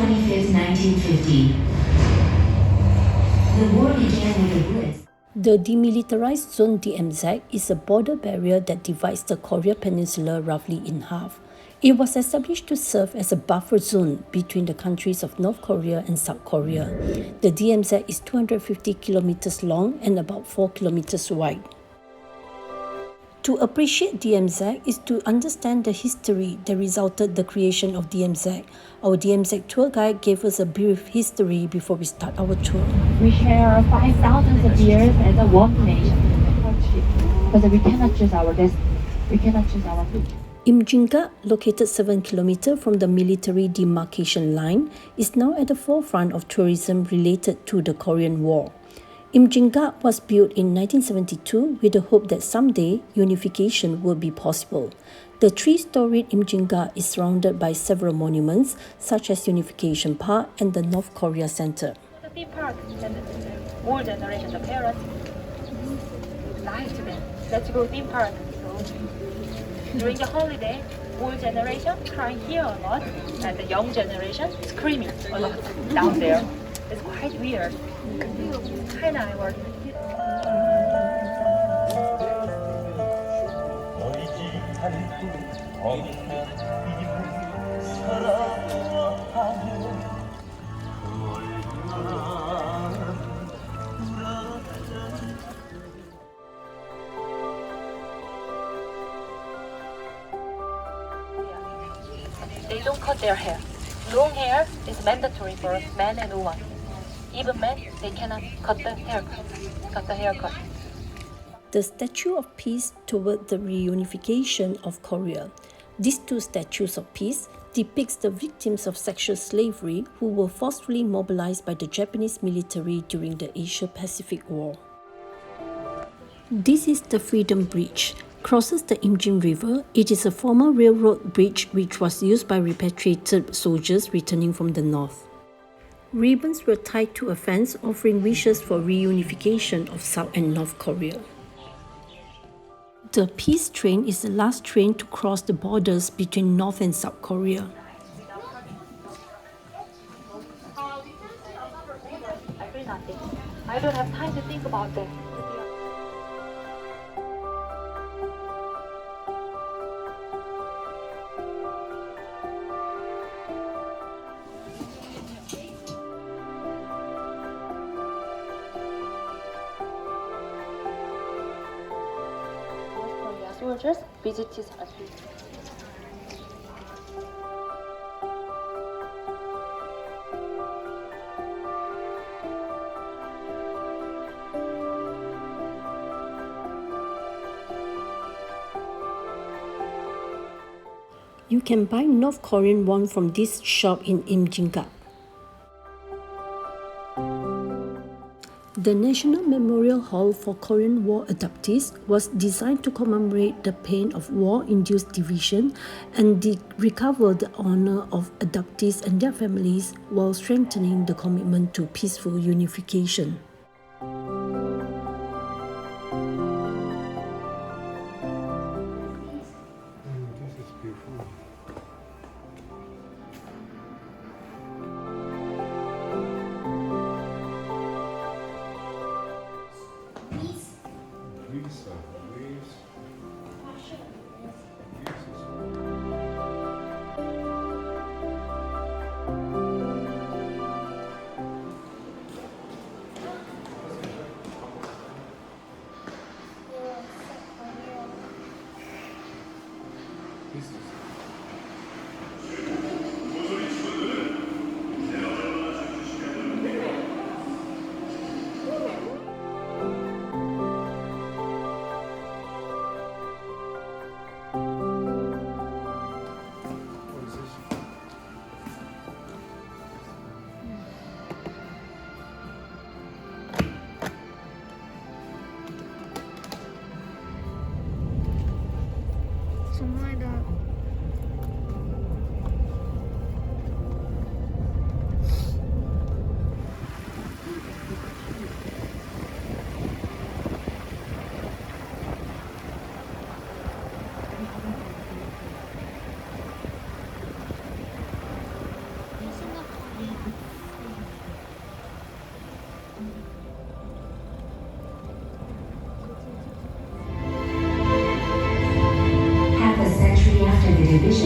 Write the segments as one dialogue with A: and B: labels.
A: 25, 1950. The war began with a blitz.
B: The Demilitarized Zone DMZ is a border barrier that divides the Korean Peninsula roughly in half. It was established to serve as a buffer zone between the countries of North Korea and South Korea. The DMZ is 250 kilometers long and about 4 kilometers wide. To appreciate DMZ is to understand the history that resulted the creation of DMZ. Our DMZ tour guide gave us a brief history before we start our tour.
C: We share 5,000 of years as a one nation. But we cannot choose our destiny. We cannot choose our future.
B: Imjinga, located 7 km from the military demarcation line, is now at the forefront of tourism related to the Korean War. Imjinga was built in 1972 with the hope that someday unification would be possible. The three-storied Imjinga is surrounded by several monuments such as Unification Park and the North Korea Center.
C: The theme park and old generation, the parents like to them. Let's go theme park. So during the holiday, old generation crying here a lot, and the young generation screaming a lot down there. It's quite weird. Kind of work. They don't cut their hair. Long hair is mandatory for men and women. Even men, they cannot cut the haircut.
B: The Statue of Peace toward the reunification of Korea. These two statues of peace depicts the victims of sexual slavery who were forcefully mobilized by the Japanese military during the Asia-Pacific War. This is the Freedom Bridge. Crosses the Imjin River. It is a former railroad bridge which was used by repatriated soldiers returning from the north. Ribbons were tied to a fence offering wishes for reunification of South and North Korea. The peace train is the last train to cross the borders between North and South Korea.
C: I feel nothing. I don't have time to think about that. Soldiers visited us.
B: You can buy North Korean won from this shop in Imjinga. The National Memorial Hall for Korean War Adoptees was designed to commemorate the pain of war-induced division and recover the honor of adoptees and their families while strengthening the commitment to peaceful unification.
D: This is beautiful.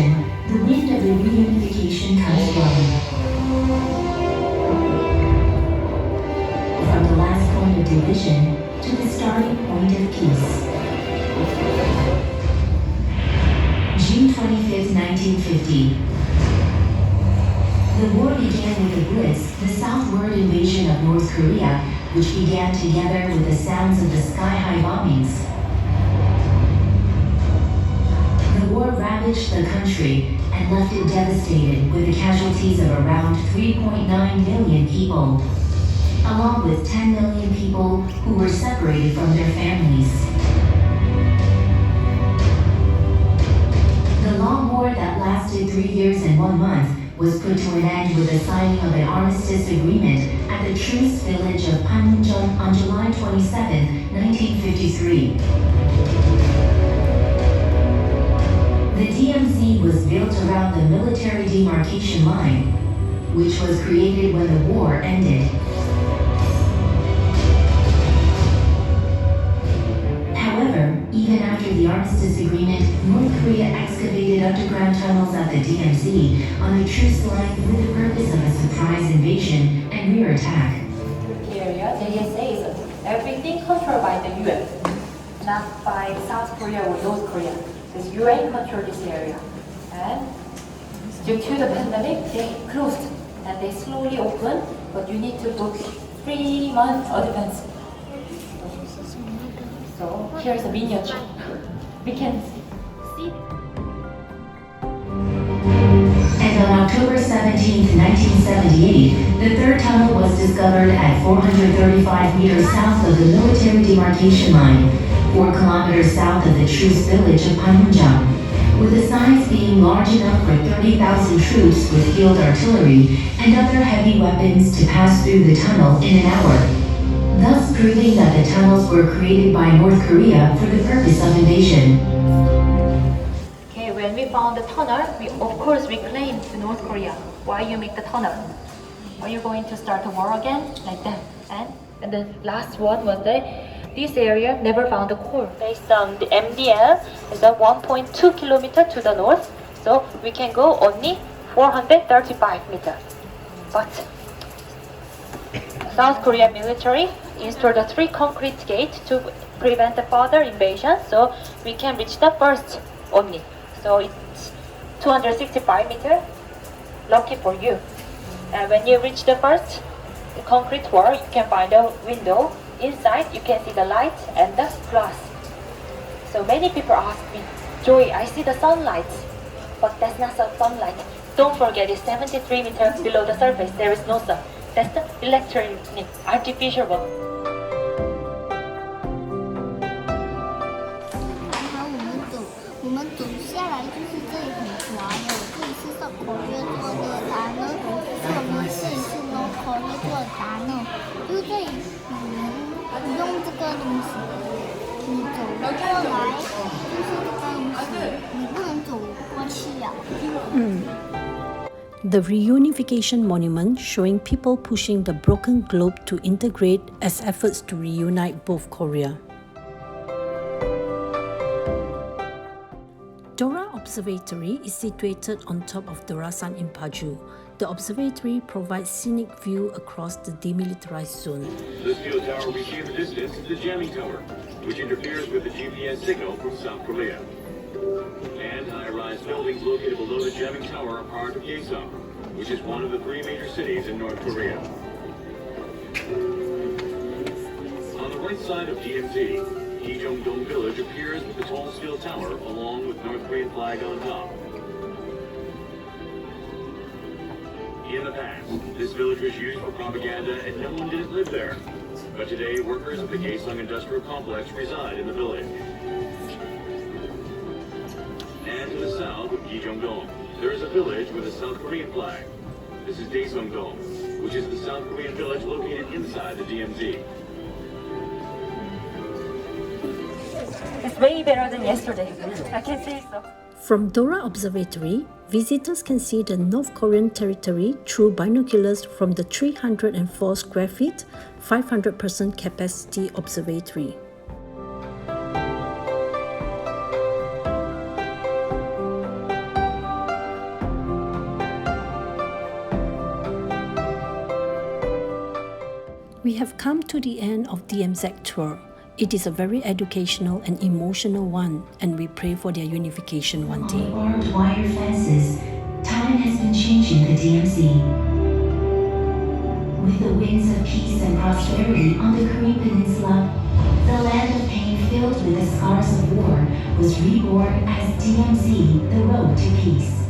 A: division, the wind of the reunification comes blowing. From the last point of division to the starting point of peace. June 25, 1950. The war began with the Blitz, the southward invasion of North Korea, which began together with the sounds of the sky-high bombings. The war ravaged the country and left it devastated with the casualties of around 3.9 million people, along with 10 million people who were separated from their families. The long war that lasted 3 years and 1 month was put to an end with the signing of an armistice agreement at the truce village of Panmunjom on July 27, 1953. The DMZ was built around the military demarcation line, which was created when the war ended. However, even after the armistice agreement, North Korea excavated underground tunnels at the DMZ on the truce line with the purpose of a surprise invasion and rear attack.
C: Turkey area, JSA is everything controlled by the UN, not by South Korea or North Korea. Because UN controlled this area. And due to the pandemic, they closed and they slowly open, but you need to book 3 months advance. So here's a miniature. We can see.
A: And on October 17, 1978, the third tunnel was discovered at 435 meters south of the military demarcation line, 4 kilometers south of the truce village of Panmunjom, with the size being large enough for 30,000 troops with field artillery and other heavy weapons to pass through the tunnel in an hour, thus proving that the tunnels were created by North Korea for the purpose of invasion.
C: Okay, when we found the tunnel, we of course reclaimed to North Korea. Why you make the tunnel? Are you going to start a war again? Like that. And the last one was this area never found a core. Based on the MDL, is a 1.2 kilometer to the north, so we can go only 435 meters. But South Korean military installed a 3 concrete gate to prevent the further invasion, so we can reach the first only. So it's 265 meters. Lucky for you. And when you reach the first concrete wall, you can find a window. Inside, you can see the light and the glass. So many people ask me, Joy, I see the sunlight, but that's not sunlight. Don't forget, it's 73 meters below the surface. There is no sun. That's the electronic, artificial one.
E: 我们走下来就是这里很滑的，这里是South Korea做的答呢，是我们这里是North Korea做的答呢，就是这里你用这个东西，你走过来就是这个东西，你不能走过去呀。
B: The reunification monument showing people pushing the broken globe to integrate as efforts to reunite both Korea. Dora Observatory is situated on top of Dorasan in Paju. The observatory provides scenic view across the demilitarized zone.
F: This field tower we see in the distance is the jamming tower, which interferes with the GPS signal from South Korea. And high-rise buildings located below the jamming tower are part of Kaesong, which is one of the 3 major cities in North Korea. On the right side of DMZ, Gijongdong village appears with the tall steel tower along with North Korean flag on top. In the past, this village was used for propaganda and no one didn't live there. But today, workers of the Kaesong Industrial Complex reside in the village. And to the south of Gijongdong, there is a village with a South Korean flag. This is Daesungdong, which is the South Korean village located inside the DMZ.
C: It's way better than yesterday. I can say so.
B: From Dora Observatory, visitors can see the North Korean territory through binoculars from the 304 square feet, 500-person capacity observatory. we have come to the end of DMZ Tour. It is a very educational and emotional one, and we pray for their unification one day.
A: On barbed wire fences, time has been changing the DMZ. With the winds of peace and prosperity on the Korean Peninsula, the land of pain filled with the scars of war was reborn as DMZ, the road to peace.